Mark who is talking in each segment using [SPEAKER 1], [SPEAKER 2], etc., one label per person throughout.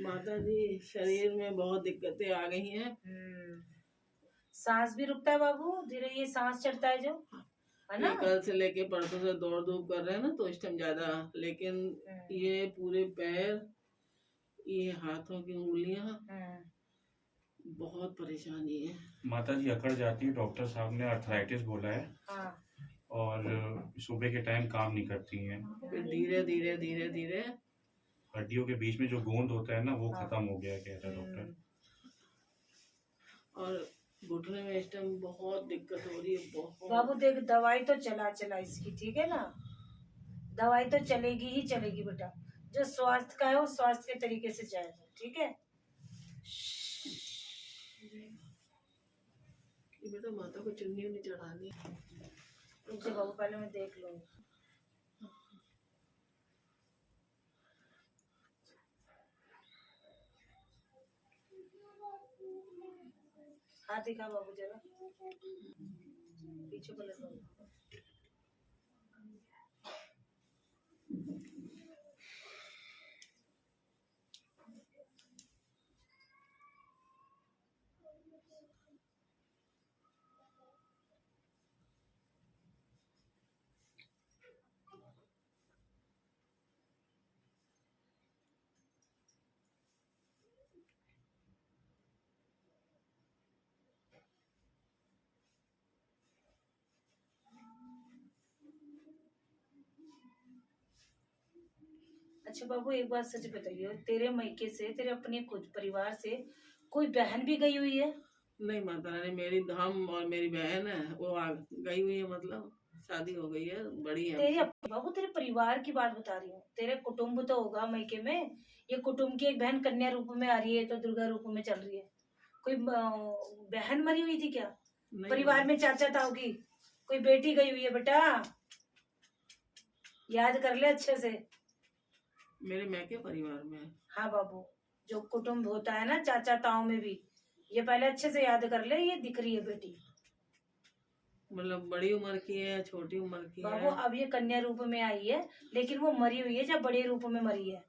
[SPEAKER 1] माता जी शरीर में बहुत दिक्कतें आ गई हैं।
[SPEAKER 2] सांस भी रुकता है बाबू, धीरे ये सांस चढ़ता है जो, है ना।
[SPEAKER 1] कल से लेके परसों से दौड़ धूप कर रहे हैं ना, तो इस टाइम ज्यादा, लेकिन ये पूरे पैर, ये हाथों की उंगलियां, बहुत परेशानी है।
[SPEAKER 3] माता जी अकड़ जाती है, डॉक्टर साहब ने अर्थराइटिस बोला है।
[SPEAKER 2] हाँ।
[SPEAKER 3] और सुबह के टाइम काम नहीं करती हैं।
[SPEAKER 1] फिर धीरे धीरे धीरे धीरे
[SPEAKER 3] हड्डियों के बीच में जो गोंद होता है ना, वो खत्म हो गया, कह रहा है डॉक्टर।
[SPEAKER 1] और घुटने में इस टाइम बहुत दिक्कत हो रही है, बहुत।
[SPEAKER 2] बाबू देख, दवाई तो चला इसकी, ठीक है ना, दवाई तो चलेगी ही चलेगी बेटा। जो स्वास्थ्य का है वो स्वास्थ्य के तरीके से जाएगा, ठीक है।
[SPEAKER 1] बेटा माता को चुन्नी उन्नी चढ़ानी है।
[SPEAKER 2] रुक बाबू, पहले मैं देख लूंगी। हाथ दिखा बाबू जरा, पीछे पलट बाबू। अच्छा बाबू, एक बात सच बताइए, तेरे मायके से, तेरे अपने खुद परिवार से कोई बहन भी गई हुई है?
[SPEAKER 1] नहीं माता रानी, मेरी हम और मेरी बहन है वो गई हुई है, मतलब शादी हो गई है, बड़ी है।
[SPEAKER 2] तेरे बाबू, तेरे परिवार की बात बता रही हूँ। तेरे कुटुंब तो होगा मायके में, ये कुटुंब की एक बहन कन्या रूप में आ रही है, तो दुर्गा रूप में चल रही है। कोई बहन मरी हुई थी क्या परिवार में? चाचा ताऊ की कोई बेटी गई हुई है बेटा, याद कर ले अच्छे से।
[SPEAKER 1] मेरे मैके परिवार में।
[SPEAKER 2] हाँ बाबू, जो कुटुंब होता है ना चाचा ताऊ में भी, ये पहले अच्छे से याद कर ले। ये दिख रही है बेटी,
[SPEAKER 1] मतलब बड़ी उम्र की है, छोटी उम्र की है
[SPEAKER 2] बाबू। अब ये कन्या रूप में आई है, लेकिन वो मरी हुई है जब बड़े रूप में मरी है,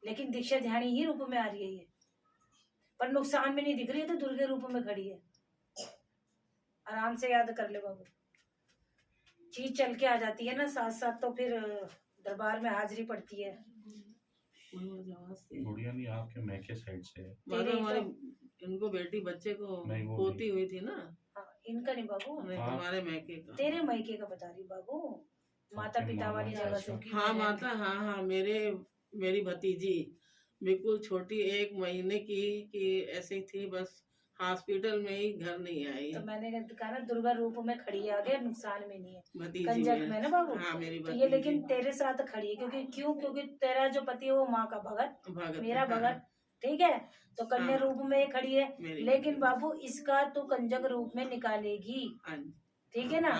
[SPEAKER 2] लेकिन दीक्षा ध्यानी ही रूप में आ रही है ये, पर नुकसान में नहीं दिख रही है, तो दुर्गे रूप में खड़ी है। आराम से याद कर ले बाबू, चीज चल के आ जाती है ना साथ साथ, तो फिर दरबार में हाजिरी पड़ती है।
[SPEAKER 3] गुड़िया नहीं, आपके मैके साइड से है।
[SPEAKER 1] हमारे इनको बेटी बच्चे को पोती हुई थी ना।
[SPEAKER 2] इनका नहीं बाबू,
[SPEAKER 1] हमारे मैके का।
[SPEAKER 2] तेरे मैके का बता रही बाबू, माता पिता वाली जगह से।
[SPEAKER 1] हाँ माता, हाँ मेरी भतीजी बिल्कुल छोटी, 1 महीने की ऐसे ही थी, बस हॉस्पिटल में ही घर नहीं आई।
[SPEAKER 2] तो मैंने कहा ना, दुर्गा रूप में खड़ी है, आगे नुकसान में नहीं है,
[SPEAKER 1] भतीजी
[SPEAKER 2] कंजक में ना बाबू।
[SPEAKER 1] हाँ, मेरी
[SPEAKER 2] तो ये लेकिन तेरे साथ खड़ी है, क्योंकि तेरा जो पति है वो माँ का भगत, मेरा भगत, ठीक है। तो कन्या रूप में खड़ी है, लेकिन बाबू इसका तो कंजक रूप में निकालेगी, ठीक है ना।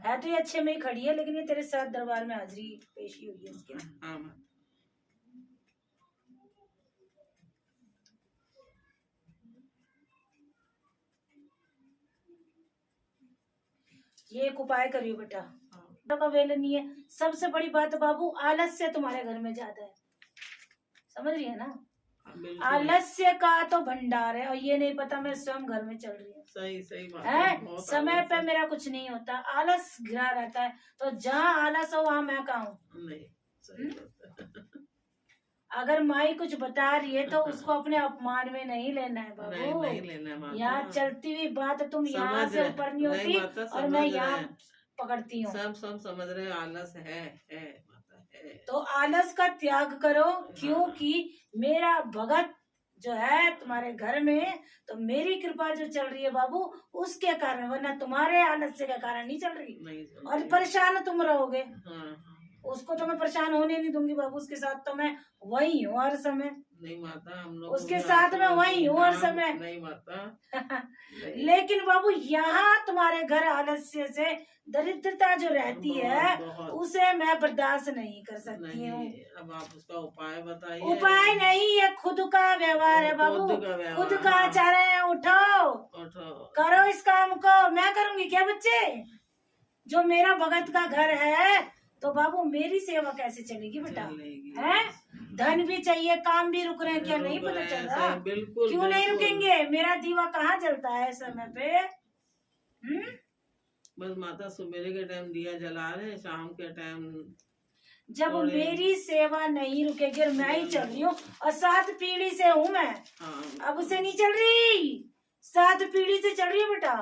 [SPEAKER 2] है तो ये अच्छे में ही खड़ी है, लेकिन ये तेरे साथ दरबार में हाजिरी पेशी हुई है इसकी। ये एक उपाय करियो बेटा, का वेल नहीं है। सबसे बड़ी बात बाबू, आलस्य तुम्हारे घर में ज्यादा है, समझ रही है ना। आलस्य का तो भंडार है, और ये नहीं पता मैं स्वयं घर में चल रही हूँ।
[SPEAKER 1] सही बात
[SPEAKER 2] है। समय पे मेरा कुछ नहीं होता, आलस घिरा रहता है, तो जहाँ आलस हो वहाँ मैं कहाँ हूँ। अगर माई कुछ बता रही है तो उसको अपने अपमान में नहीं लेना है बाबू।
[SPEAKER 1] नहीं लेना।
[SPEAKER 2] यहाँ चलती हुई बात तुम यहाँ से ऊपर नहीं होती, और मैं यहाँ पकड़ती हूँ।
[SPEAKER 1] सब समझ रहे हैं, आलस है।
[SPEAKER 2] तो आलस का त्याग करो, क्योंकि मेरा भगत जो है तुम्हारे घर में, तो मेरी कृपा जो चल रही है बाबू, उसके कारण, वरना तुम्हारे आलस्य के कारण नहीं चल रही। और परेशान तुम रहोगे। उसको तो मैं परेशान होने नहीं दूंगी बाबू, उसके साथ तो मैं वही हूँ हर समय।
[SPEAKER 1] नहीं माता, हम लोग
[SPEAKER 2] उसके साथ में वही हूँ हर समय।
[SPEAKER 1] नहीं माता
[SPEAKER 2] लेकिन बाबू यहाँ तुम्हारे घर आलस्य से दरिद्रता जो रहती है, उसे मैं बर्दाश्त नहीं कर सकती हूँ।
[SPEAKER 1] अब आप उसका उपाय बताइए।
[SPEAKER 2] उपाय नहीं, ये खुद का व्यवहार है बाबू, खुद का आचार है। उठो करो इस काम को। मैं करूँगी क्या बच्चे? जो मेरा भगत का घर है, तो बाबू मेरी सेवा कैसे चलेगी बेटा?
[SPEAKER 1] चलेगी।
[SPEAKER 2] है धन भी चाहिए, काम भी रुक रहे हैं क्या? नहीं
[SPEAKER 1] रुक
[SPEAKER 2] पता
[SPEAKER 1] रहे
[SPEAKER 2] चल
[SPEAKER 1] हैं,
[SPEAKER 2] रहा?
[SPEAKER 1] सही, बिल्कुल
[SPEAKER 2] क्यों नहीं
[SPEAKER 1] बिल्कुल।
[SPEAKER 2] रुकेंगे? मेरा दीवा कहाँ जलता है समय पे?
[SPEAKER 1] बस माता सवेरे के टाइम दिया जला रहे हैं, शाम के टाइम
[SPEAKER 2] जब
[SPEAKER 1] थोड़े-
[SPEAKER 2] मेरी सेवा नहीं रुकेगी और मैं ही चल रही हूँ, और 7 पीढ़ी से हूँ मैं,
[SPEAKER 1] हाँ
[SPEAKER 2] अब उसे नहीं चल रही, 7 पीढ़ी से चल रही है बेटा,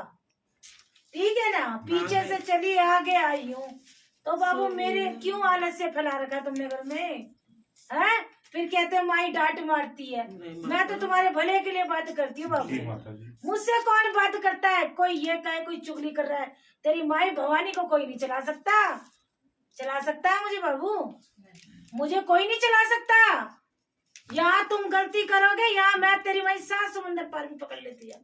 [SPEAKER 2] ठीक है ना? पीछे से चली आगे आई हूँ। तो बाबू मेरे क्यों आलस्य फैला रखा तुमने घर में? है फिर कहते हो माई डांट मारती है।
[SPEAKER 1] नहीं
[SPEAKER 2] मैं तो तुम्हारे भले के लिए बात करती हूँ
[SPEAKER 3] जी
[SPEAKER 2] बाबू।
[SPEAKER 3] माता जी।
[SPEAKER 2] मुझसे कौन बात करता है? कोई ये कहे कोई चुगली कर रहा है, तेरी माई भवानी को कोई नहीं चला सकता। चला सकता है मुझे बाबू? मुझे कोई नहीं चला सकता। यहाँ तुम गलती करोगे, यहाँ मैं तेरी माई 7 समुंदर पार भी पकड़ लेती है।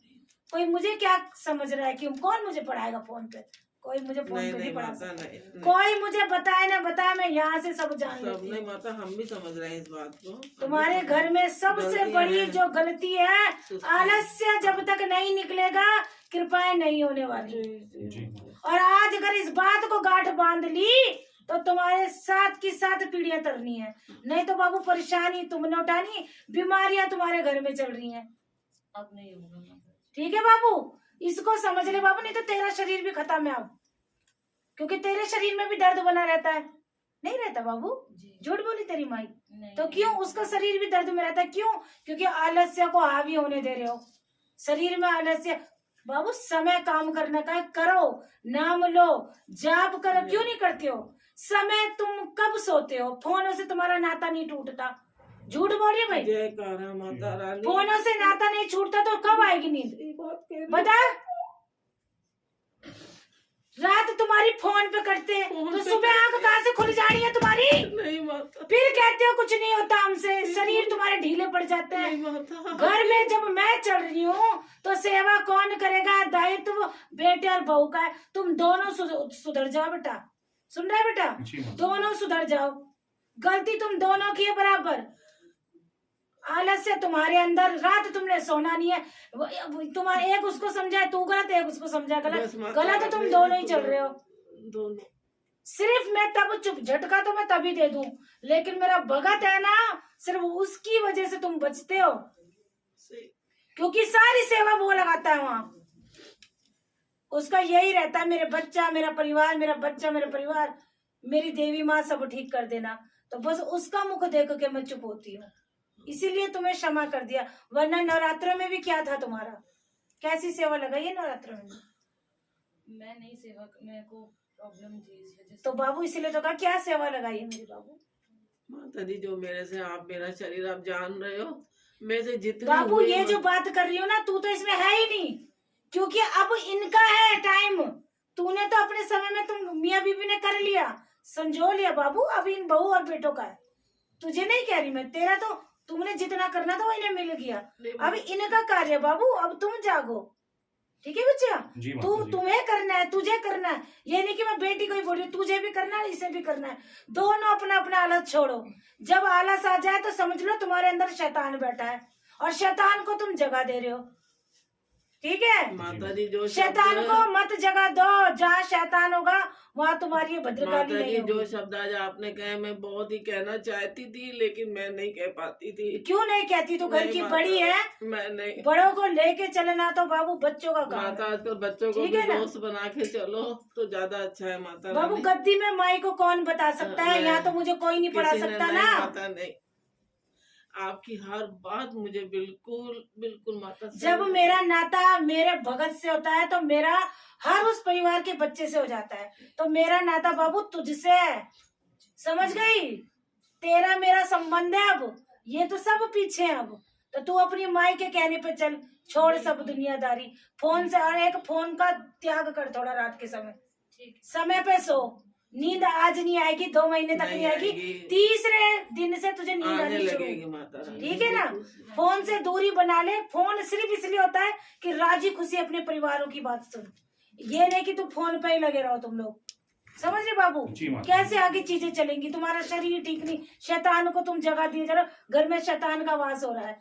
[SPEAKER 2] कोई मुझे क्या समझ रहा है कि कौन मुझे पढ़ाएगा फोन पे? कोई मुझे फोन पे नहीं पढ़ा
[SPEAKER 1] माता
[SPEAKER 2] सकता।
[SPEAKER 1] नहीं।
[SPEAKER 2] कोई मुझे बताए ना बताए, मैं यहाँ से सब जान
[SPEAKER 1] सब
[SPEAKER 2] लेती
[SPEAKER 1] नहीं
[SPEAKER 2] हूँ।
[SPEAKER 1] माता, हम भी समझ रहे हैं इस बात को।
[SPEAKER 2] तुम्हारे घर में सबसे
[SPEAKER 1] गलती
[SPEAKER 2] बड़ी
[SPEAKER 1] है।
[SPEAKER 2] जो गलती है,
[SPEAKER 1] सुस्ती।
[SPEAKER 2] आलस्य जब तक नहीं निकलेगा कृपाएं नहीं होने वाली।
[SPEAKER 3] जी
[SPEAKER 2] और आज अगर इस बात को गांठ बांध ली तो तुम्हारे 7 की 7 पीढ़ियां तरनी है। नहीं तो बाबू परेशानी तुमने उठानी, बीमारियां तुम्हारे घर में चल रही हैं।
[SPEAKER 4] अब नहीं होगा।
[SPEAKER 2] ठीक है बाबू, इसको समझ ले बाबू, नहीं तो तेरा शरीर भी खत्म है अब, क्योंकि तेरे शरीर में भी दर्द बना रहता है। नहीं रहता बाबू? झूठ बोली तेरी माई? तो क्यों उसका शरीर भी दर्द में रहता है? क्यों? क्योंकि आलस्य को हावी होने दे रहे हो शरीर में। आलस्य बाबू, समय काम करने का है, करो, नाम लो, जाप करो। क्यों नहीं करते हो? समय तुम कब सोते हो? फोनों से तुम्हारा नाता नहीं टूटता। झूठ बोल रही भाई?
[SPEAKER 1] जय कारा माता रानी।
[SPEAKER 2] फोनों से नाता नहीं छूटता तो कब आएगी नींद?
[SPEAKER 1] ये बात कह रही-
[SPEAKER 2] बता। रात तुम्हारी फोन पे करते हैं
[SPEAKER 1] फोन
[SPEAKER 2] तो
[SPEAKER 1] पे
[SPEAKER 2] सुबह आंख कहाँ से खुल जा रही है तुम्हारी?
[SPEAKER 1] नहीं माता,
[SPEAKER 2] फिर कहते हो कुछ नहीं होता हमसे, शरीर तुम्हारे ढीले पड़ जाते हैं।
[SPEAKER 1] नहीं माता।
[SPEAKER 2] घर में जब मैं चल रही हूँ तो सेवा कौन करेगा? दायित्व बेटे और बहू का है। तुम दोनों सुधर जाओ बेटा। सुन रहे बेटा?
[SPEAKER 3] जी माता।
[SPEAKER 2] दोनों सुधर जाओ। गलती तुम दोनों की है बराबर। आलस्य तुम्हारे अंदर, रात तुमने सोना नहीं है। तुम्हारे एक उसको समझाए तू गलत, एक उसको समझा
[SPEAKER 1] बस
[SPEAKER 2] गलत।
[SPEAKER 1] माता
[SPEAKER 2] गलत तुम
[SPEAKER 1] रानी,
[SPEAKER 2] दोनों ही चल रहे हो।
[SPEAKER 1] दोनों।
[SPEAKER 2] सिर्फ मैं तब चुप, झटका तो मैं तभी दे दूं, लेकिन मेरा भगत है ना, सिर्फ उसकी वजह से तुम बचते हो,
[SPEAKER 1] सही।
[SPEAKER 2] क्योंकि सारी सेवा वो लगाता है वहां। उसका यही रहता है, मेरे बच्चा मेरा परिवार, मेरा बच्चा मेरा परिवार, मेरी देवी माँ सब ठीक कर देना। तो बस उसका मुख देख के मैं चुप होती हूँ, इसीलिए तुम्हें क्षमा कर दिया। वरना नवरात्रों में भी क्या था तुम्हारा? कैसी सेवा लगाई है नवरात्रों में?
[SPEAKER 4] मैं नहीं सेवा, मेरे को प्रॉब्लम थी इस वजह से।
[SPEAKER 2] तो बाबू इसलिए तो कहा क्या सेवा लगाई है मेरे बाबू?
[SPEAKER 1] माता जी, जो मेरे से आप, मेरा शरीर आप जान रहे हो, मैं से जितनी
[SPEAKER 2] बाबू
[SPEAKER 1] हुई
[SPEAKER 2] ये जो बात कर रही हो ना, तू तो इसमें है ही नहीं, क्योंकि अब इनका है टाइम। तूने तो अपने समय में, तुम मियाँ बीबी ने कर लिया, संजो लिया बाबू। अब इन बहू और बेटों का है। तुझे नहीं कह रही मैं, तेरा तो तुमने जितना करना था वो इन्हें मिल गया। अब इनका कार्य बाबू, अब तुम जागो। ठीक है बच्चा?
[SPEAKER 3] जी
[SPEAKER 2] तू
[SPEAKER 3] माता जी।
[SPEAKER 2] तुम्हें करना है, तुझे करना है। ये नहीं कि मैं बेटी को ही बोल रही हूँ, तुझे भी करना है, इसे भी करना है। दोनों अपना अपना आलस छोड़ो। जब आलस आ जाए तो समझ लो तुम्हारे अंदर शैतान बैठा है, और शैतान को तुम जगह दे रहे हो। ठीक है?
[SPEAKER 1] माता जी, जो
[SPEAKER 2] शैतान
[SPEAKER 1] शब्द-
[SPEAKER 2] को मत जगह दो। जहाँ शैतान होगा वहाँ तुम्हारी ये भद्रकाली
[SPEAKER 1] माता
[SPEAKER 2] नहीं
[SPEAKER 1] जी, जो
[SPEAKER 2] होगी।
[SPEAKER 1] शब्द आज आपने कहे, मैं बहुत ही कहना चाहती थी, लेकिन मैं नहीं कह पाती थी।
[SPEAKER 2] क्यों नहीं कहती? तू घर
[SPEAKER 1] नहीं
[SPEAKER 2] की
[SPEAKER 1] माता,
[SPEAKER 2] बड़ी है,
[SPEAKER 1] मैं नहीं।
[SPEAKER 2] बड़ों को लेके चलना तो बाबू बच्चों का काम
[SPEAKER 1] माता,
[SPEAKER 2] है।
[SPEAKER 1] आजकल बच्चों को
[SPEAKER 2] ठीक
[SPEAKER 1] भी
[SPEAKER 2] है ना?
[SPEAKER 1] दोस्त बना के चलो तो ज्यादा अच्छा है माता
[SPEAKER 2] बाबू
[SPEAKER 1] रानी।
[SPEAKER 2] गद्दी में माई को कौन बता सकता है?
[SPEAKER 1] मैं-
[SPEAKER 2] यहाँ तो मुझे कोई नहीं पढ़ा
[SPEAKER 1] किसी ने
[SPEAKER 2] सकता
[SPEAKER 1] नहीं,
[SPEAKER 2] ना।
[SPEAKER 1] माता नहीं। आपकी हर बात मुझे बिल्कुल बिल्कुल माता से-
[SPEAKER 2] जब मेरा नाता मेरे भगत से होता है तो मेरा हर उस परिवार के बच्चे से हो जाता है। तो मेरा नाता बाबू तुझसे है, समझ गई? तेरा मेरा संबंध है। अब ये तो सब पीछे है। अब तो तू अपनी माई के कहने पे चल, छोड़ सब दुनियादारी। फोन से, और एक फोन का त्याग कर थोड़ा रात के समय।
[SPEAKER 4] ठीक।
[SPEAKER 2] समय पे सो। नींद आज नहीं आएगी, 2 महीने तक नहीं आएगी, तीसरे दिन से तुझे नींद
[SPEAKER 1] आने
[SPEAKER 2] आनी शुरू।
[SPEAKER 1] लगेगी माता रानी।
[SPEAKER 2] ठीक है ना? फोन से दूरी बना ले। फोन सिर्फ इसलिए होता है कि राजी खुशी अपने परिवारों की बात सुन। ये नहीं कि तुम फोन पे ही लगे रहो तुम लोग। समझ रहे बाबू?
[SPEAKER 3] जी माता।
[SPEAKER 2] कैसे आगे चीजें चलेंगी? तुम्हारा शरीर ठीक नहीं, शैतान को तुम जगह दिए जा रहे हो। घर में शैतान का वास हो रहा है,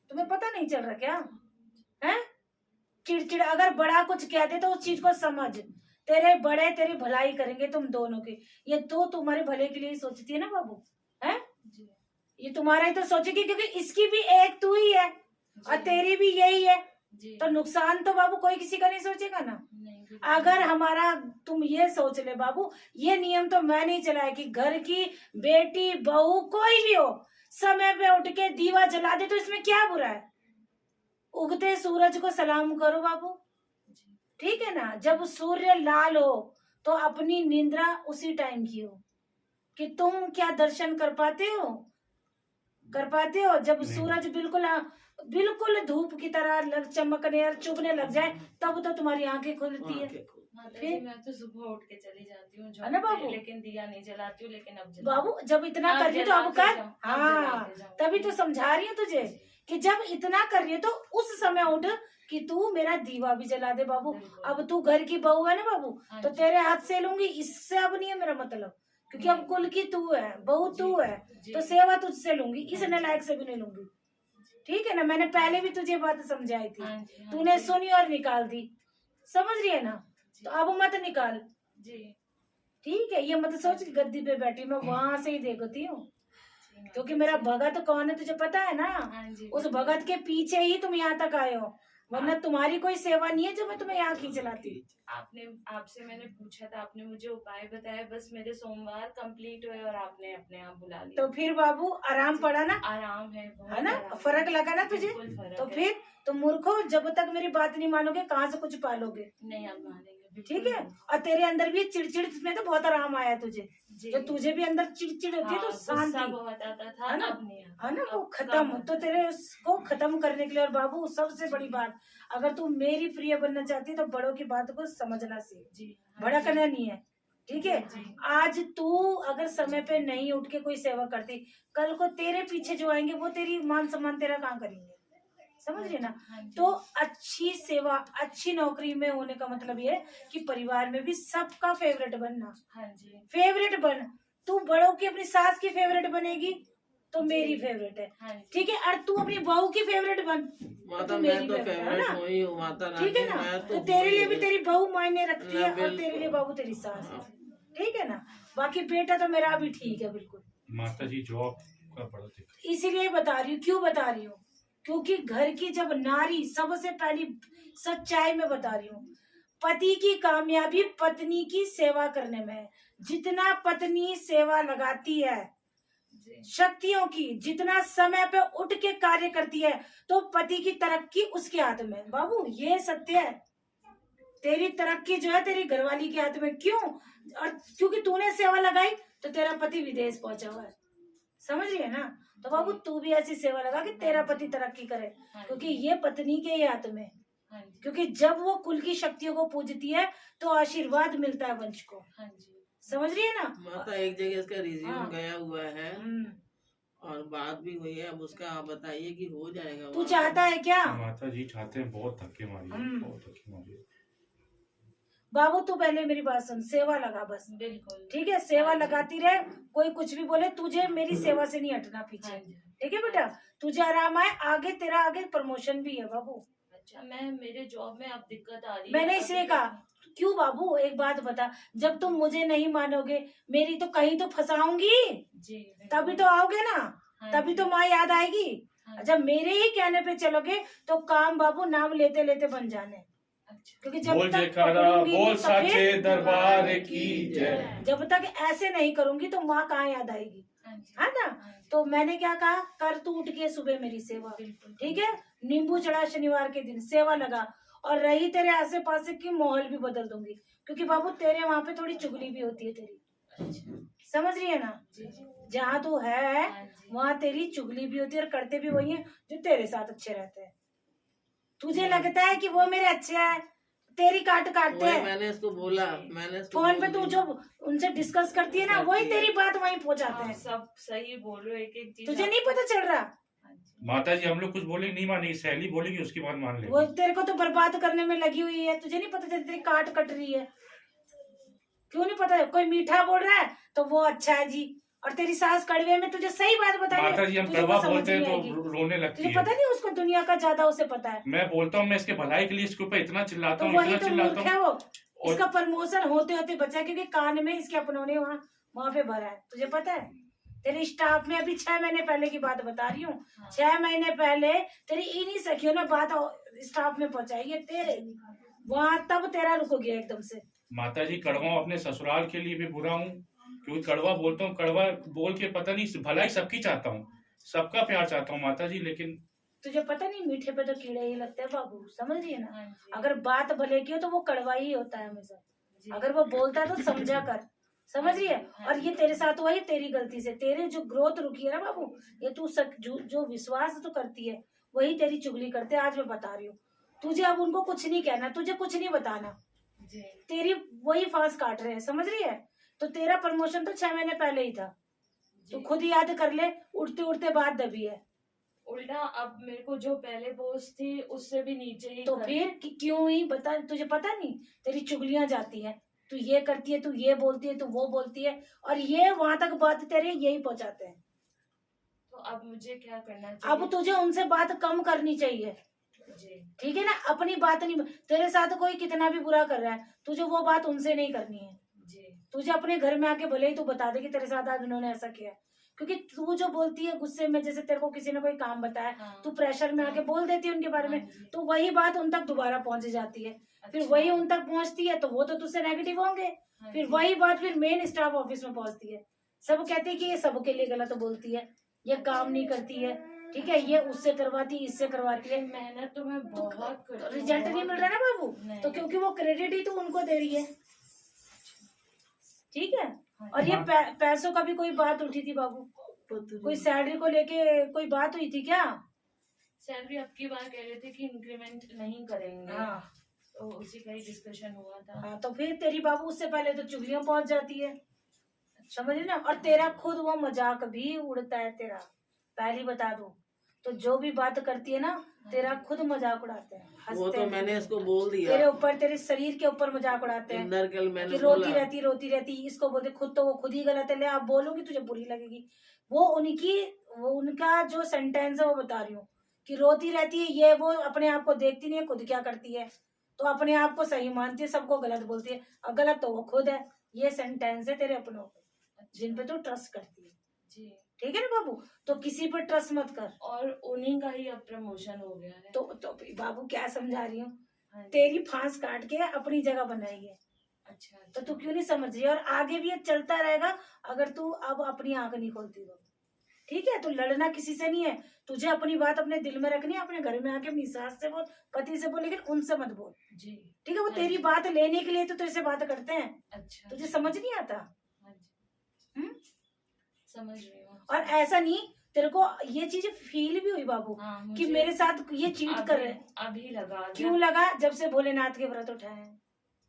[SPEAKER 2] तुम्हें पता नहीं चल रहा क्या? है चिड़चिड़। अगर बड़ा कुछ कह दे तो उस चीज को समझ। तेरे बड़े तेरी भलाई करेंगे तुम दोनों की। ये तो तुम्हारे भले के लिए ही सोचती है ना बाबू, है
[SPEAKER 4] जी
[SPEAKER 2] ये तुम्हारा ही तो सोचेगी, क्योंकि इसकी भी एक तू ही है और
[SPEAKER 4] जी
[SPEAKER 2] तेरी भी यही है।
[SPEAKER 4] जी
[SPEAKER 2] तो नुकसान तो बाबू कोई किसी का नहीं सोचेगा ना।
[SPEAKER 4] नहीं बिल्कुल
[SPEAKER 2] अगर हमारा तुम ये सोच ले बाबू, ये नियम तो मैं नहीं चलाया कि घर की बेटी बहू कोई भी हो समय पे उठ के दीवा जला दे, तो इसमें क्या बुरा है। उगते सूरज को सलाम करो बाबू,
[SPEAKER 4] जी
[SPEAKER 2] ठीक है ना। जब सूर्य लाल हो तो अपनी निंद्रा उसी टाइम की हो। कि तुम क्या दर्शन कर पाते हो, कर पाते हो जब
[SPEAKER 3] नहीं।
[SPEAKER 2] सूरज बिल्कुल बिल्कुल धूप की तरह चमकने और चुभने लग जाए, तब तो तुम्हारी आंखें खुलती है।
[SPEAKER 1] आंखें खुल-
[SPEAKER 4] माता
[SPEAKER 2] फिर?
[SPEAKER 4] जी मैं तो सुबह उठ के चली जाती हूँ
[SPEAKER 2] है ना
[SPEAKER 4] जॉब
[SPEAKER 2] बाबू?
[SPEAKER 4] पे, लेकिन दिया नहीं जलाती हूँ, लेकिन अब
[SPEAKER 2] बाबू जब इतना
[SPEAKER 4] आप
[SPEAKER 2] कर रही है तो अब
[SPEAKER 4] जलाते
[SPEAKER 2] कर।
[SPEAKER 4] जाओ, आप
[SPEAKER 2] हाँ
[SPEAKER 4] जलाते जाओ।
[SPEAKER 2] तभी तो समझा रही हूँ तुझे कि जब इतना कर रही है तो उस समय उठ कि तू मेरा दीवा भी जला दे बाबू।
[SPEAKER 4] बिल्कुल।
[SPEAKER 2] अब तू घर की बहू है ना बाबू,
[SPEAKER 4] हाँ
[SPEAKER 2] तो
[SPEAKER 4] जी।
[SPEAKER 2] तेरे हाथ से लूंगी, इससे अब नहीं है मेरा मतलब, क्योंकि अब कुल की तू है, बहू तू
[SPEAKER 4] जी,
[SPEAKER 2] है,
[SPEAKER 4] जी।
[SPEAKER 2] तो सेवा तुझसे लूंगी, इस नालायक से भी नहीं लूंगी। ठीक है ना, मैंने पहले भी तुझे बात समझाई थी,
[SPEAKER 4] हाँ जी, हाँ
[SPEAKER 2] तूने
[SPEAKER 4] जी,
[SPEAKER 2] सुनी और निकाल दी, समझ रही है ना।
[SPEAKER 4] जी,
[SPEAKER 2] तो अब मत निकाल,
[SPEAKER 4] जी
[SPEAKER 2] ठीक है। ये मत सोच कि गद्दी पे बैठी मैं वहां से ही देखती हूँ,
[SPEAKER 4] जी, माता
[SPEAKER 2] क्योंकि मेरा
[SPEAKER 4] जी।
[SPEAKER 2] भगत कौन है तुझे पता है ना।
[SPEAKER 4] हाँ जी
[SPEAKER 2] उस
[SPEAKER 4] बिल्कुल।
[SPEAKER 2] भगत के पीछे ही तुम यहाँ तक आए हो, वरना तुम्हारी कोई सेवा नहीं है जो मैं तुम्हें यहाँ खींच लाती।
[SPEAKER 4] आपने आपसे मैंने पूछा था, आपने मुझे उपाय बताया, बस मेरे सोमवार कंप्लीट हुए और आपने अपने आप बुला लिया।
[SPEAKER 2] तो फिर बाबू आराम पड़ा ना,
[SPEAKER 4] आराम है, बहुत
[SPEAKER 2] है ना,
[SPEAKER 4] आराम
[SPEAKER 2] फर्क
[SPEAKER 4] है।
[SPEAKER 2] लगा ना तुझे।
[SPEAKER 4] बिल्कुल फर्क
[SPEAKER 2] तो
[SPEAKER 4] है।
[SPEAKER 2] फिर तुम मूर्खो, जब तक मेरी बात नहीं मानोगे कहाँ से कुछ पालोगे,
[SPEAKER 4] नहीं आप मानेंगे
[SPEAKER 2] ठीक
[SPEAKER 4] बिल्कुल।
[SPEAKER 2] है। और तेरे अंदर भी चिड़चिड़ में तो बहुत आराम आया तुझे,
[SPEAKER 4] जी।
[SPEAKER 2] जो तुझे भी अंदर चिड़चिड़ होती है
[SPEAKER 4] हाँ,
[SPEAKER 2] तो
[SPEAKER 4] गुस्सा
[SPEAKER 2] शांति,
[SPEAKER 4] बहुत आता था,
[SPEAKER 2] है ना,
[SPEAKER 4] अब नहीं आता।
[SPEAKER 2] है ना, वो
[SPEAKER 4] अब
[SPEAKER 2] खत्म।
[SPEAKER 4] कम
[SPEAKER 2] तो तेरे उसको खत्म करने के लिए, और बाबू सबसे बड़ी बात, अगर तू मेरी प्रिय बनना चाहती है तो बड़ों की बात को समझना सीख,
[SPEAKER 4] जी
[SPEAKER 2] भड़कना नहीं है, ठीक है।
[SPEAKER 4] जी।
[SPEAKER 2] आज तू अगर समय पे नहीं उठ के कोई सेवा करती, कल को तेरे पीछे जो आएंगे वो तेरी मान सम्मान तेरा कहाँ करेंगे, समझ रही है ना।
[SPEAKER 4] हाँ जी।
[SPEAKER 2] तो अच्छी सेवा अच्छी नौकरी में होने का मतलब ये है कि परिवार में भी सबका फेवरेट बनना,
[SPEAKER 4] हाँ जी
[SPEAKER 2] फेवरेट बन। तू बड़ों की अपनी सास की फेवरेट बनेगी तो मेरी फेवरेट है,
[SPEAKER 4] हाँ जी।
[SPEAKER 2] ठीक है। और तू अपनी बहू की फेवरेट बन
[SPEAKER 1] माता
[SPEAKER 2] तो
[SPEAKER 1] मैं
[SPEAKER 2] मेरी
[SPEAKER 1] तो
[SPEAKER 2] फेवरेट है
[SPEAKER 1] फेवरेट
[SPEAKER 2] ना,
[SPEAKER 1] हुई हूँ माता
[SPEAKER 2] ठीक है
[SPEAKER 1] रानी,
[SPEAKER 2] ना।
[SPEAKER 1] मैं
[SPEAKER 2] तो तेरे लिए भी
[SPEAKER 1] हुई
[SPEAKER 2] तेरी बहू मायने रखती
[SPEAKER 1] ना,
[SPEAKER 2] है और
[SPEAKER 1] बिल्कुल।
[SPEAKER 2] तेरे लिए बहू तेरी सास है,
[SPEAKER 1] हाँ।
[SPEAKER 2] ठीक है ना। बाकी बेटा तो मेरा भी ठीक है बिल्कुल।
[SPEAKER 3] माता जी जॉब का बड़ा दिक्कत।
[SPEAKER 2] इसीलिए बता रही हूँ, क्यों बता रही हूँ, क्योंकि घर की जब नारी, सबसे पहली सच्चाई में बता रही हूँ, पति की कामयाबी पत्नी की सेवा करने में है। जितना पत्नी सेवा लगाती है
[SPEAKER 4] जी
[SPEAKER 2] शक्तियों की, जितना समय पे उठ के कार्य करती है, तो पति की तरक्की उसके हाथ में है। बाबू ये सत्य है, तेरी तरक्की जो है तेरी घरवाली के हाथ में। क्यों? और क्योंकि तूने सेवा लगाई तो तेरा पति विदेश पहुंचा हुआ है, समझ रही है ना। तो बाबू तू भी ऐसी सेवा लगा कि तेरा पति तरक्की करे,
[SPEAKER 4] हाँ
[SPEAKER 2] क्योंकि
[SPEAKER 4] जी,
[SPEAKER 2] ये पत्नी के ही हाथ में है।
[SPEAKER 4] हाँ जी,
[SPEAKER 2] क्योंकि जब वो कुल की शक्तियों को पूजती है तो आशीर्वाद मिलता है वंश को,
[SPEAKER 4] हाँ जी,
[SPEAKER 2] समझ रही है ना।
[SPEAKER 1] माता एक जगह इसका रिज्यूम
[SPEAKER 2] हाँ।
[SPEAKER 1] गया हुआ है
[SPEAKER 2] हम्म,
[SPEAKER 1] और बात भी हुई है, अब उसका आप बताइए कि हो जाएगा
[SPEAKER 2] तू
[SPEAKER 1] वहाँ
[SPEAKER 2] चाहता है क्या
[SPEAKER 3] माता जी चाहते हैं, बहुत धक्के मारी
[SPEAKER 2] हम्म।
[SPEAKER 3] बहुत धक्के मारी।
[SPEAKER 2] बाबू? तू पहले मेरी बात सुन, सेवा लगा बस,
[SPEAKER 4] बिल्कुल।
[SPEAKER 2] ठीक है। सेवा
[SPEAKER 4] हाँ जी।
[SPEAKER 2] लगाती रहे, कोई कुछ भी बोले, तुझे मेरी सेवा से नहीं हटना पीछे,
[SPEAKER 4] हाँ जी।
[SPEAKER 2] ठीक है बेटा। तुझे आराम आए, आगे तेरा आगे प्रमोशन भी है बाबू।
[SPEAKER 4] अच्छा, मैं मेरे जॉब में अब दिक्कत आ रही है।
[SPEAKER 2] मैंने
[SPEAKER 4] अभी
[SPEAKER 2] इसलिए
[SPEAKER 4] तक-
[SPEAKER 2] कहा, क्यों बाबू एक बात बता, जब तुम मुझे नहीं मानोगे मेरी तो कहीं तो फंसाऊंगी,
[SPEAKER 4] जी
[SPEAKER 2] तभी तो आओगे ना,
[SPEAKER 4] हाँ
[SPEAKER 2] तभी
[SPEAKER 4] जी,
[SPEAKER 2] तो माँ याद आएगी।
[SPEAKER 4] हाँ
[SPEAKER 2] जब मेरे ही कहने पे चलोगे तो काम बाबू नाम लेते लेते बन जाने,
[SPEAKER 4] अच्छा,
[SPEAKER 2] क्योंकि जब
[SPEAKER 3] बोल
[SPEAKER 2] तक
[SPEAKER 3] जयकारा,
[SPEAKER 2] पकड़ूंगी
[SPEAKER 3] बोल
[SPEAKER 2] नहीं तो फिर-
[SPEAKER 3] साचे दरबार की जय।
[SPEAKER 2] जब तक ऐसे नहीं करूंगी तो माँ कहाँ याद आएगी,
[SPEAKER 4] हाँ जी,
[SPEAKER 2] है ना।
[SPEAKER 4] हाँ जी,
[SPEAKER 2] तो मैंने क्या कहा, कर तू उठ के सुबह मेरी सेवा,
[SPEAKER 4] बिल्कुल
[SPEAKER 2] ठीक है। नींबू चढ़ा शनिवार के दिन, सेवा लगा। और रही तेरे आसे पासे की माहौल भी बदल दूंगी, क्योंकि बाबू तेरे वहाँ पे थोड़ी चुगली भी होती है तेरी,
[SPEAKER 4] अच्छा,
[SPEAKER 2] समझ रही है ना।
[SPEAKER 4] जी जी,
[SPEAKER 2] जहाँ तू है
[SPEAKER 4] हाँ जी,
[SPEAKER 2] वहाँ तेरी चुगली भी होती है और करते भी वही है जो तेरे साथ अच्छे रहते हैं। तुझे लगता है कि वो मेरे अच्छे हैं, तेरी काट काटते
[SPEAKER 1] वही
[SPEAKER 2] हैं।
[SPEAKER 1] मैंने इसको बोला, मैंने इसको
[SPEAKER 2] फोन पे
[SPEAKER 1] बोल
[SPEAKER 2] तू
[SPEAKER 1] दिया।
[SPEAKER 2] जो उनसे डिस्कस करती है ना, वही तेरी बात वहीं पहुंचाते
[SPEAKER 4] आप
[SPEAKER 2] हैं।
[SPEAKER 4] सब सही बोल रहे हो, एक एक चीज
[SPEAKER 2] तुझे
[SPEAKER 4] आप-
[SPEAKER 2] नहीं पता चल रहा,
[SPEAKER 4] हाँ जी,
[SPEAKER 3] माता जी हम लोग कुछ बोलेंगे नहीं मानेगी, सहेली बोलेगी उसकी बात मान
[SPEAKER 2] वो
[SPEAKER 3] लेगी।
[SPEAKER 2] तेरे को तो बर्बाद करने में लगी हुई है। तुझे नहीं पता चल तेरी काट कट रही है, क्यों नहीं पता। कोई मीठा बोल रहा है तो वो अच्छा है जी, और तेरी सास कड़वे में तुझे सही बात बता रही है,
[SPEAKER 3] माता जी हम
[SPEAKER 2] तुझे वो
[SPEAKER 3] कड़वा
[SPEAKER 2] समझ
[SPEAKER 3] बोलते हैं
[SPEAKER 2] नहीं
[SPEAKER 3] तो
[SPEAKER 2] आएगी।
[SPEAKER 3] रोने लगती
[SPEAKER 2] तुझे
[SPEAKER 3] है।
[SPEAKER 2] पता नहीं उसको दुनिया का ज्यादा उसे पता है,
[SPEAKER 3] मैं बोलता हूँ मैं इसके भलाई के लिए इसके ऊपर इतना चिल्लाता
[SPEAKER 2] तो
[SPEAKER 3] हूँ,
[SPEAKER 2] वही
[SPEAKER 3] इतना
[SPEAKER 2] तो
[SPEAKER 3] चिल्लाता
[SPEAKER 2] मूर्ख है
[SPEAKER 3] हूँ।
[SPEAKER 2] वो।
[SPEAKER 3] और
[SPEAKER 2] इसका प्रमोशन होते होते बचा, क्योंकि कान में इसके अपनों ने वहां पे भरा है। तुझे पता है तेरे स्टाफ में अभी 6 महीने पहले की बात बता रही हूँ,
[SPEAKER 4] हाँ।
[SPEAKER 2] 6 महीने पहले तेरी इन्हीं सखियों ने बात स्टाफ में पहुंचाई है तेरे वहां, तब तेरा रुक गया एकदम से।
[SPEAKER 3] माता जी, कड़वा अपने ससुराल के लिए भी बुरा हूँ, क्योंकि कड़वा बोलता हूँ, कड़वा बोल के पता नहीं भलाई सबकी चाहता हूँ, सबका प्यार चाहता हूँ माता जी, लेकिन
[SPEAKER 2] तुझे पता नहीं मीठे पे तो कीड़े ही लगते हैं बाबू, समझ रही है ना।
[SPEAKER 4] हाँ जी।
[SPEAKER 2] अगर बात भले की हो तो वो कड़वा ही होता है हमेशा,
[SPEAKER 4] जी।
[SPEAKER 2] अगर वो बोलता है तो समझा कर, समझ रही है। और ये तेरे साथ हुआ, ये तेरी गलती से तेरे जो ग्रोथ रुकी है ना बाबू, ये तू जो विश्वास तो करती है वही तेरी चुगली करते हैं। आज मैं बता रही हूँ तुझे, अब उनको कुछ नहीं कहना, तुझे कुछ नहीं बताना,
[SPEAKER 4] जी।
[SPEAKER 2] तेरी वही फांस काट रहे हैं, समझ रही है। तो तेरा प्रमोशन तो 6 महीने पहले ही था,
[SPEAKER 4] जी।
[SPEAKER 2] तो खुद याद कर ले, उठते उठते बात दबी है।
[SPEAKER 4] उल्टा अब मेरे को जो पहले पोस्ट थी उससे भी नीचे ही
[SPEAKER 2] तो
[SPEAKER 4] कर-
[SPEAKER 2] फिर क्यों ही बता, तुझे पता नहीं तेरी चुगलियां जाती है, तू ये करती है, तू ये बोलती है, तू वो बोलती है, और ये वहां तक बात तेरे यही पहुंचाते हैं।
[SPEAKER 4] तो अब मुझे क्या करना चाहिए?
[SPEAKER 2] अब तुझे उनसे बात कम करनी चाहिए,
[SPEAKER 4] जी।
[SPEAKER 2] ठीक है ना। अपनी बात नहीं, तेरे साथ कोई कितना भी बुरा कर रहा है, तुझे वो बात उनसे नहीं करनी है।
[SPEAKER 4] जी।
[SPEAKER 2] तुझे अपने घर में आके भले ही तू बता दे कि तेरे साथ आज उन्होंने ऐसा किया, क्योंकि तू जो बोलती है गुस्से में, जैसे तेरे को किसी ने कोई काम बताया,
[SPEAKER 4] हाँ।
[SPEAKER 2] तू प्रेशर में आके बोल देती है उनके बारे में,
[SPEAKER 4] हाँ जी।
[SPEAKER 2] तो वही बात उन तक दोबारा पहुंच जाती है। फिर
[SPEAKER 4] अच्छा।
[SPEAKER 2] वही उन तक पहुंचती है तो वो तो तुझसे नेगेटिव होंगे,
[SPEAKER 4] हाँ
[SPEAKER 2] फिर
[SPEAKER 4] जी।
[SPEAKER 2] वही बात फिर मेन स्टाफ ऑफिस में पहुंचती है। सब कहते हैं कि ये सबके लिए गलत बोलती है, ये काम नहीं करती है, ठीक है, ये उससे करवाती है, इससे करवाती है।
[SPEAKER 4] मेहनत तो मैं बहुत करती हूँ,
[SPEAKER 2] रिजल्ट नहीं मिल रहा ना बाबू,
[SPEAKER 4] नहीं।
[SPEAKER 2] तो क्योंकि वो क्रेडिट ही तो उनको दे रही है, ठीक है।
[SPEAKER 4] हाँ।
[SPEAKER 2] और ये पैसों का भी कोई बात उठी थी बाबू, कोई सैलरी को लेके कोई बात हुई थी क्या?
[SPEAKER 4] सैलरी अब की बार कह रहे थे कि इंक्रीमेंट नहीं करेंगे।
[SPEAKER 2] हाँ।
[SPEAKER 4] तो उसी का ही डिस्कशन हुआ था।
[SPEAKER 2] हाँ, तो फिर तेरी बाबू उससे पहले तो चुगलियां पहुंच जाती है, समझ रही ना। और तेरा खुद वो मजाक भी उड़ता है तेरा, पहली बता दूं तो जो भी बात करती है ना, तेरा खुद मजाक उड़ाते हैं,
[SPEAKER 1] वो
[SPEAKER 2] हंसते
[SPEAKER 1] तो
[SPEAKER 2] हैं,
[SPEAKER 1] मैंने इसको बोल दिया,
[SPEAKER 2] तेरे ऊपर, तेरे शरीर के ऊपर मजाक उड़ाते हैं
[SPEAKER 1] इंदर कल मैंने
[SPEAKER 2] कि
[SPEAKER 1] बोला,
[SPEAKER 2] रोती रहती इसको बोलते, खुद तो वो खुद ही गलत है, ले आप बोलोगी तुझे बुरी लगेगी। वो उनका जो सेंटेंस है वो बता रही हूँ कि रोती रहती है, ये वो अपने आप को देखती नहीं है खुद क्या करती है, तो अपने आप को सही मानती है, सबको गलत बोलती है, और गलत तो वो खुद है। ये सेंटेंस है तेरे अपनों पे, जिन पे तू ट्रस्ट करती है,
[SPEAKER 4] जी।
[SPEAKER 2] ठीक है ना बाबू। तो किसी पर ट्रस्ट मत कर।
[SPEAKER 4] और उन्हीं का ही अब प्रमोशन हो गया है।
[SPEAKER 2] तो बाबू क्या समझा रही हूँ,
[SPEAKER 4] हाँ जी।
[SPEAKER 2] तेरी फांस काट के अपनी जगह बनाई है,
[SPEAKER 4] अच्छा।
[SPEAKER 2] तो तू क्यों नहीं समझ रही है? और आगे भी ये चलता रहेगा अगर तू अब अपनी आंख नहीं खोलती तो, ठीक है। तू लड़ना किसी से नहीं है, तुझे अपनी बात अपने दिल में रखनी है, अपने घर में आके अपनी सास से बोल, पति से बोल, लेकिन उनसे मत बोल,
[SPEAKER 4] जी।
[SPEAKER 2] ठीक है। वो
[SPEAKER 4] हाँ
[SPEAKER 2] तेरी
[SPEAKER 4] जी।
[SPEAKER 2] बात लेने के लिए तो तेरे से बात करते हैं,
[SPEAKER 4] अच्छा।
[SPEAKER 2] तुझे समझ नहीं आता।
[SPEAKER 4] हाँ जी। समझ रही हूँ।
[SPEAKER 2] और ऐसा नहीं, तेरे को ये चीज फील भी हुई बाबू
[SPEAKER 4] हाँ,
[SPEAKER 2] कि
[SPEAKER 4] मुझे
[SPEAKER 2] मेरे साथ ये चीट कर रहे हैं।
[SPEAKER 4] अभी लगा।
[SPEAKER 2] क्यों लगा? जब से भोलेनाथ के व्रत उठाए हैं,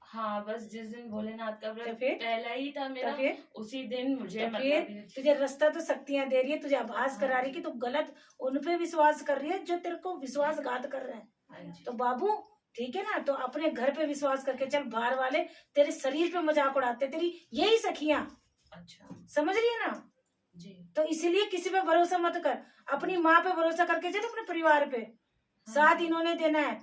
[SPEAKER 4] हाँ, बस जिस दिन भोलेनाथ का
[SPEAKER 2] तो
[SPEAKER 4] व्रत
[SPEAKER 2] फिर?
[SPEAKER 4] पहला ही था मेरा,
[SPEAKER 2] तो फिर
[SPEAKER 4] उसी दिन मुझे
[SPEAKER 2] तो फिर
[SPEAKER 4] मतलब
[SPEAKER 2] तुझे रास्ता तो शक्तियां दे रही है, तुझे आभास करा रही है कि तू गलत उन पे विश्वास कर रही है जो तेरे को विश्वासघात कर रहे हैं।
[SPEAKER 4] हाँ जी।
[SPEAKER 2] तो बाबू ठीक है ना, तो अपने घर पे विश्वास करके चल। बाहर वाले तेरे शरीर पे मजाक उड़ाते, तेरी यही सखियां,
[SPEAKER 4] अच्छा।
[SPEAKER 2] समझ रही है ना।
[SPEAKER 4] जी।
[SPEAKER 2] तो इसलिए किसी पे भरोसा मत कर, अपनी माँ पे भरोसा करके चल, अपने परिवार पे। साथ इन्होंने देना है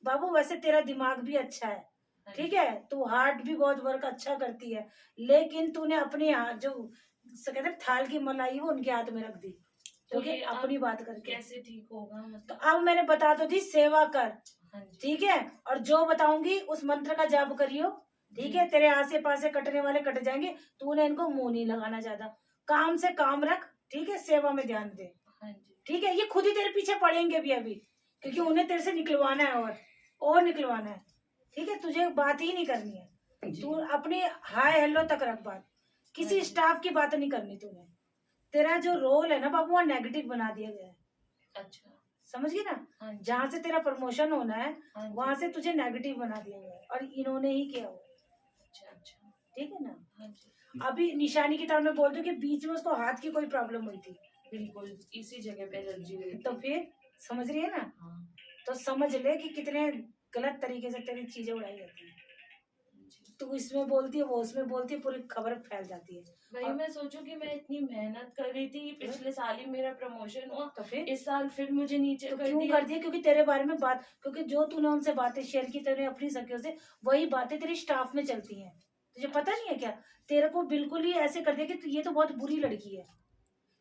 [SPEAKER 2] बाबू। वैसे तेरा दिमाग भी अच्छा है, ठीक है, तू हार्ट भी बहुत वर्क अच्छा करती है, लेकिन तूने अपने हाथ जो कहते हैं थाल की मलाई वो उनके हाथ में रख दी,
[SPEAKER 4] तो
[SPEAKER 2] क्योंकि
[SPEAKER 4] ये अब
[SPEAKER 2] अपनी बात करके।
[SPEAKER 4] कैसे ठीक होगा
[SPEAKER 2] तो
[SPEAKER 4] मतलब?
[SPEAKER 2] अब मैंने बता तो दी, सेवा कर,
[SPEAKER 4] हाँ जी।
[SPEAKER 2] ठीक है। और जो बताऊंगी उस मंत्र का जाप करियो, ठीक है। तेरे आसे पासे कटने वाले कट जाएंगे, तूने इनको मुंह नहीं लगाना ज्यादा, काम से काम रख, ठीक है, सेवा में ध्यान दे,
[SPEAKER 4] हाँ जी।
[SPEAKER 2] ठीक है। ये खुद ही तेरे पीछे पड़ेंगे भी अभी, क्योंकि उन्हें तेरे से निकलवाना है और निकलवाना है, ठीक है। तुझे बात ही नहीं करनी है, तू अपनी हाय हेलो तक रख बात, किसी स्टाफ की बात नहीं करनी तूने। तेरा जो रोल है ना बाबू वो नेगेटिव बना दिया गया है,
[SPEAKER 4] अच्छा।
[SPEAKER 2] समझ गई ना।
[SPEAKER 4] हाँ जी।
[SPEAKER 2] जहाँ से तेरा प्रमोशन होना है
[SPEAKER 4] हाँ जी।
[SPEAKER 2] वहां से तुझे नेगेटिव बना दिया गया है, और इन्होंने ही किया हुआ है,
[SPEAKER 4] अच्छा अच्छा।
[SPEAKER 2] ठीक है ना।
[SPEAKER 4] हाँ जी।
[SPEAKER 2] अभी निशानी की तरह मैं बोल दूं कि बीच में उसको हाथ की कोई प्रॉब्लम हुई थी,
[SPEAKER 4] बिल्कुल इसी जगह पे एलर्जी हुई
[SPEAKER 2] तो
[SPEAKER 4] थी।
[SPEAKER 2] फिर समझ रही है ना।
[SPEAKER 4] हाँ
[SPEAKER 2] तो समझ ले कि कितने गलत तरीके से तेरी चीजें उड़ाई जाती है।
[SPEAKER 4] जी।
[SPEAKER 2] तू इसमें बोलती है, वो उसमें बोलती है, पूरी खबर फैल जाती है।
[SPEAKER 4] वही मैं सोचूं कि मैं इतनी मेहनत कर रही थी, पिछले साल ही मेरा प्रमोशन हुआ,
[SPEAKER 2] तो फिर
[SPEAKER 4] इस साल फिर मुझे नीचे
[SPEAKER 2] तो
[SPEAKER 4] कर
[SPEAKER 2] क्यों
[SPEAKER 4] दिया।
[SPEAKER 2] कर दिया? क्योंकि तेरे बारे में बात, क्योंकि जो तूने उनसे बातें शेयर की तूने अपनी सखियों से, वही बातें तेरी स्टाफ में चलती हैं। तुझे पता नहीं है क्या? तेरे को बिल्कुल ही ऐसे कर दिया कि ये तो बहुत बुरी लड़की है।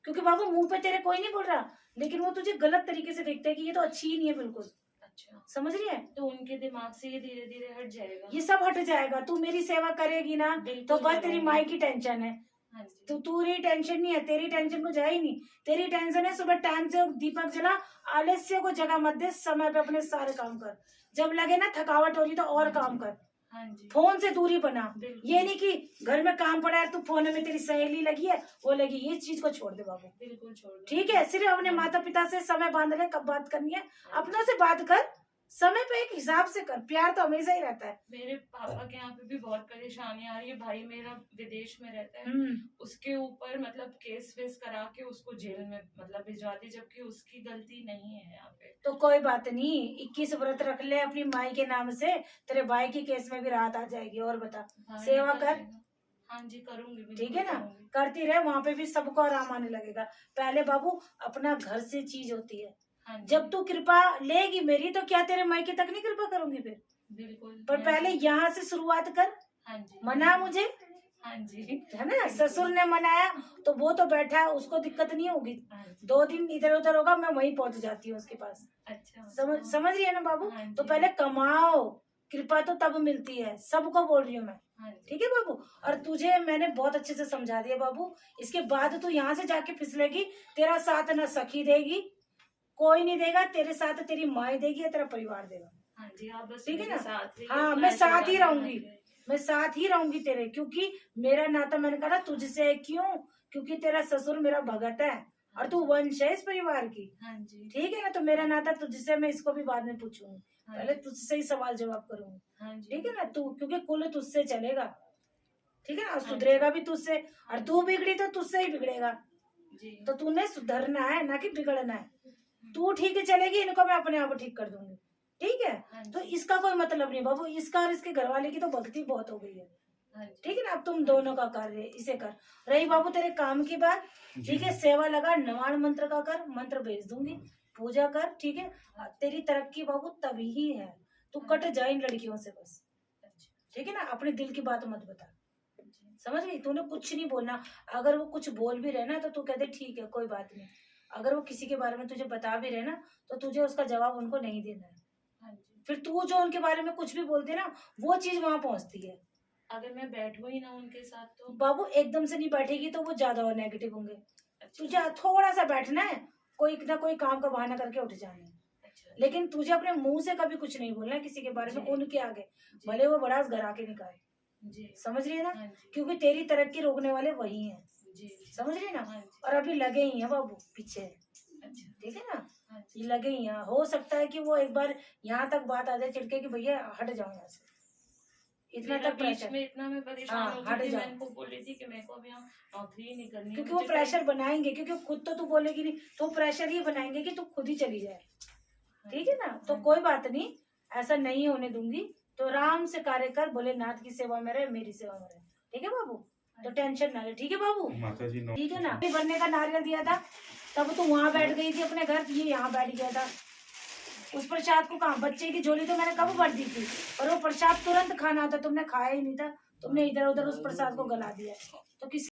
[SPEAKER 2] क्योंकि बाबू मुंह पे तेरे कोई नहीं बोल रहा, लेकिन वो तुझे गलत तरीके से देखते हैं कि ये तो अच्छी ही नहीं है बिल्कुल।
[SPEAKER 4] अच्छा,
[SPEAKER 2] समझ रही है?
[SPEAKER 4] तो उनके दिमाग से ये धीरे धीरे हट जाएगा।
[SPEAKER 2] ये सब हट जाएगा। तू मेरी सेवा करेगी ना,
[SPEAKER 4] बिल्कुल
[SPEAKER 2] तो बस तेरी
[SPEAKER 4] करूंगी।
[SPEAKER 2] माई की टेंशन है।
[SPEAKER 4] हाँ जी।
[SPEAKER 2] तो तेरी टेंशन नहीं है, तेरी टेंशन कुछ है ही नहीं। तेरी टेंशन है सुबह टाइम से दीपक जला, आलस्य को जगह मत दे, समय पे अपने सारे काम कर। जब लगे ना थकावट हो रही तो और काम कर।
[SPEAKER 4] हाँ जी,
[SPEAKER 2] फोन से दूरी बना।
[SPEAKER 4] बिल्कुल।
[SPEAKER 2] ये नहीं कि घर में काम पड़ा है, तू फोन में तेरी सहेली लगी है, वो लगी, ये चीज को छोड़ दे बाबू।
[SPEAKER 4] बिल्कुल छोड़ दो।
[SPEAKER 2] ठीक है? सिर्फ अपने माता पिता से समय बांध ले, कब बात करनी है अपनों से बात कर, समय पे एक हिसाब से कर। प्यार तो हमेशा ही रहता है।
[SPEAKER 4] मेरे पापा के यहाँ पे भी बहुत परेशानी आ रही है। भाई मेरा विदेश में रहता है,
[SPEAKER 2] हम्म।
[SPEAKER 4] उसके ऊपर मतलब केस वेस करा के उसको जेल में मतलब भिजवा दी, जबकि उसकी गलती नहीं है यहाँ पे।
[SPEAKER 2] तो कोई बात नहीं, 21 व्रत रख ले अपनी माई के नाम से, तेरे भाई की केस में भी राहत आ जाएगी। और बता,
[SPEAKER 4] भाई
[SPEAKER 2] सेवा
[SPEAKER 4] निकल
[SPEAKER 2] कर।
[SPEAKER 4] जाएगा। हाँ जी, करूंगी, बिल्कुल
[SPEAKER 2] ठीक है ना?
[SPEAKER 4] करूंगी।
[SPEAKER 2] करती रहे, वहां पे भी सबको आराम आने लगेगा। पहले बाबू अपना घर से चीज होती है।
[SPEAKER 4] हाँ जी,
[SPEAKER 2] जब तू कृपा लेगी मेरी, तो क्या तेरे मायके तक नहीं कृपा करूंगी फिर?
[SPEAKER 4] बिल्कुल।
[SPEAKER 2] पर
[SPEAKER 4] हाँ
[SPEAKER 2] पहले
[SPEAKER 4] जी,
[SPEAKER 2] यहाँ से शुरुआत कर।
[SPEAKER 4] हाँ जी,
[SPEAKER 2] मना मुझे,
[SPEAKER 4] हाँ जी,
[SPEAKER 2] है ना? ससुर ने मनाया तो वो तो बैठा है, उसको दिक्कत नहीं होगी।
[SPEAKER 4] हाँ जी।
[SPEAKER 2] 2 दिन इधर उधर होगा, मैं वहीं पहुंच जाती हूँ उसके पास।
[SPEAKER 4] अच्छा,
[SPEAKER 2] समझ रही है ना बाबू?
[SPEAKER 4] हाँ
[SPEAKER 2] तो
[SPEAKER 4] जी।
[SPEAKER 2] पहले कमाओ, कृपा तो तब मिलती है। सबको बोल रही हूँ मैं।
[SPEAKER 4] हाँ जी,
[SPEAKER 2] ठीक है बाबू? और तुझे मैंने बहुत अच्छे से समझा दिया बाबू। इसके बाद तू यहाँ से जाके फिसलेगी, तेरा साथ ना सखी देगी, कोई नहीं देगा। तेरे साथ तेरी माँ देगी या तेरा परिवार देगा।
[SPEAKER 4] हाँ जी, आप बस
[SPEAKER 2] ठीक है
[SPEAKER 4] मेरे
[SPEAKER 2] ना?
[SPEAKER 4] साथ रहिए,
[SPEAKER 2] हाँ,
[SPEAKER 4] अपना
[SPEAKER 2] मैं साथ ही
[SPEAKER 4] आशीर्वाद
[SPEAKER 2] रहूंगी।
[SPEAKER 4] बनाते रहिए।
[SPEAKER 2] मैं साथ ही रहूंगी तेरे, क्योंकि मेरा नाता मैंने कहा ना तुझसे है। क्यों? क्योंकि तेरा ससुर मेरा भगत है और तू वंश है इस परिवार की।
[SPEAKER 4] हाँ जी,
[SPEAKER 2] ठीक है ना? तो मेरा नाता तुझसे, मैं इसको भी बाद में पूछूंगी,
[SPEAKER 4] हाँ
[SPEAKER 2] पहले
[SPEAKER 4] जी,
[SPEAKER 2] तुझसे ही सवाल जवाब करूंगी।
[SPEAKER 4] हाँ जी,
[SPEAKER 2] ठीक है ना? तू, क्योंकि कुल तुझसे चलेगा। ठीक है ना? और
[SPEAKER 4] हाँ
[SPEAKER 2] सुधरेगा भी तुझसे, और तू बिगड़ी तो तुझसे ही बिगड़ेगा।
[SPEAKER 4] जी,
[SPEAKER 2] तो तूने सुधरना है, ना कि बिगड़ना है। तू ठीक चलेगी, इनको मैं अपने आप ठीक कर दूंगी। ठीक है?
[SPEAKER 4] हाँ जी,
[SPEAKER 2] तो इसका कोई मतलब नहीं बाबू। इसका और इसके घर वाले की तो भक्ति बहुत हो गई है।
[SPEAKER 4] हाँ जी,
[SPEAKER 2] ठीक है ना? अब तुम दोनों का कार्य इसे कर। रही बाबू तेरे काम की बात, ठीक है? सेवा लगा, नवाण मंत्र का कर, मंत्र भेज दूंगी, पूजा कर। ठीक है? तेरी तरक्की बाबू तभी ही है। तू कट जाए इन लड़कियों से बस।
[SPEAKER 4] अच्छा,
[SPEAKER 2] ठीक है ना? अपने दिल की बात मत बता।
[SPEAKER 4] जी,
[SPEAKER 2] समझ गई? तूने कुछ नहीं बोलना। अगर वो कुछ बोल भी रहे ना, तो तू कहते ठीक है, कोई बात नहीं। अगर वो किसी के बारे में तुझे बता भी रहे ना, तो तुझे उसका जवाब उनको नहीं देना है।
[SPEAKER 4] हाँ जी।
[SPEAKER 2] फिर तू जो उनके बारे में कुछ भी बोलती है ना, वो चीज वहां पहुंचती है।
[SPEAKER 4] अगर मैं बैठूं ही ना उनके साथ तो?
[SPEAKER 2] बाबू एकदम से नहीं बैठेगी तो वो ज्यादा और नेगेटिव होंगे।
[SPEAKER 4] अच्छा,
[SPEAKER 2] तुझे थोड़ा सा बैठना है, कोई ना कोई काम का बहाना करके उठ जाना है।
[SPEAKER 4] अच्छा,
[SPEAKER 2] लेकिन तुझे अपने मुंह से कभी कुछ नहीं बोलना है किसी के बारे में,
[SPEAKER 4] जी।
[SPEAKER 2] उनके आगे,
[SPEAKER 4] जी,
[SPEAKER 2] भले वो बड़ा घर आके निकाले।
[SPEAKER 4] जी,
[SPEAKER 2] समझ रही है ना?
[SPEAKER 4] हाँ जी,
[SPEAKER 2] क्योंकि तेरी तरक्की रोकने वाले वही हैं।
[SPEAKER 4] जी, जी,
[SPEAKER 2] समझ रही है ना?
[SPEAKER 4] हाँ जी,
[SPEAKER 2] और अभी लगे ही हैं बाबू पीछे।
[SPEAKER 4] अच्छा,
[SPEAKER 2] ठीक है ना?
[SPEAKER 4] हाँ
[SPEAKER 2] ये
[SPEAKER 4] जी।
[SPEAKER 2] लगे ही हैं। हो सकता है कि वो एक बार यहाँ तक बात आ जाए चिड़के कि भैया हट जाओ यहाँ से। इतना
[SPEAKER 4] मेरा
[SPEAKER 2] तक
[SPEAKER 4] बीच
[SPEAKER 2] प्रेशर,
[SPEAKER 4] में इतना मैं परेशान
[SPEAKER 2] हाँ,
[SPEAKER 4] हो
[SPEAKER 2] हट
[SPEAKER 4] गई थी,
[SPEAKER 2] जाओ।
[SPEAKER 4] मैं इनको बोल रही थी कि मेरे को अभी यहाँ नौकरी ही नहीं करनी है,
[SPEAKER 2] क्योंकि वो
[SPEAKER 4] मुझे
[SPEAKER 2] प्रेशर बनाएंगे। क्योंकि खुद तो तू बोलेगी नहीं, तो प्रेशर ही बनाएंगे कि तू खुद ही चली जाए।
[SPEAKER 4] कहीं-
[SPEAKER 2] ठीक है ना? तो कोई बात नहीं, ऐसा नहीं होने दूंगी। तो आराम से कार्य कर, भोलेनाथ की सेवा में रहे, मेरी सेवा में रहे। ठीक है बाबू? तो टेंशन ना ले। ठीक है बाबू?
[SPEAKER 3] माता जी
[SPEAKER 2] ठीक है ना? बनने का नारियल दिया था, तब तू वहां बैठ गई थी अपने घर, ये यहाँ बैठ गया था। उस प्रसाद को कहाँ, बच्चे की झोली तो मैंने कब भर दी थी, और वो प्रसाद तुरंत खाना था, तुमने खाया ही नहीं था। तुमने इधर उधर उस प्रसाद को गला दिया। तो किसी